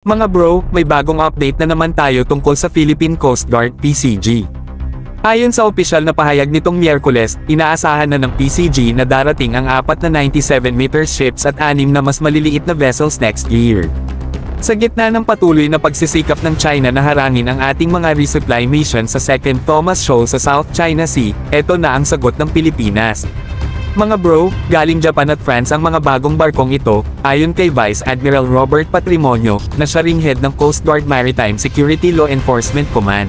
Mga bro, may bagong update na naman tayo tungkol sa Philippine Coast Guard PCG. Ayon sa opisyal na pahayag nitong Miyerkules, inaasahan na ng PCG na darating ang 4 na 97-meter ships at 6 na mas maliliit na vessels next year. Sa gitna ng patuloy na pagsisikap ng China na harangin ang ating mga resupply mission sa Second Thomas Shoal sa South China Sea, eto na ang sagot ng Pilipinas. Mga bro, galing Japan at France ang mga bagong barkong ito, ayon kay Vice Admiral Robert Patrimonio, na siya ring head ng Coast Guard Maritime Security Law Enforcement Command.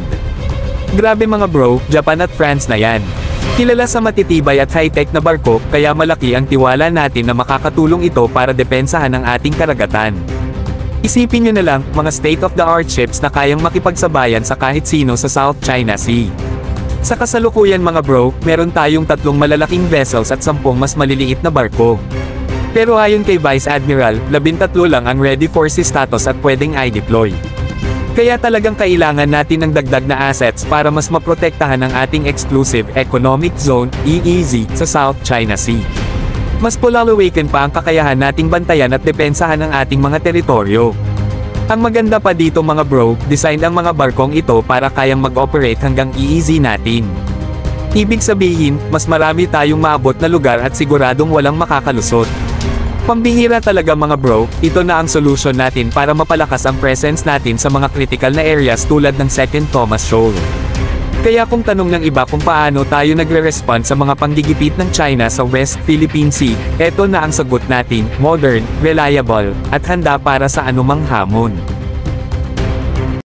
Grabe mga bro, Japan at France na yan. Kilala sa matitibay at high-tech na barko, kaya malaki ang tiwala natin na makakatulong ito para depensahan ang ating karagatan. Isipin nyo na lang, mga state-of-the-art ships na kayang makipagsabayan sa kahit sino sa South China Sea. Sa kasalukuyan mga bro, meron tayong 3 malalaking vessels at 10 mas maliliit na barko. Pero ayon kay Vice Admiral, 13 lang ang ready for sea status at pwedeng i-deploy. Kaya talagang kailangan natin ng dagdag na assets para mas maprotektahan ang ating Exclusive Economic Zone, EEZ, sa South China Sea. Mas palalawakin pa ang kakayahan nating bantayan at depensahan ang ating mga teritoryo. Ang maganda pa dito mga bro, design ang mga barkong ito para kayang mag-operate hanggang EEZ natin. Ibig sabihin, mas marami tayong maabot na lugar at siguradong walang makakalusot. Pambihira talaga mga bro, ito na ang solution natin para mapalakas ang presence natin sa mga critical na areas tulad ng Second Thomas Shoal. Kaya kung tanong ng iba kung paano tayo nagre-respond sa mga panggigipit ng China sa West Philippine Sea, eto na ang sagot natin, modern, reliable, at handa para sa anumang hamon.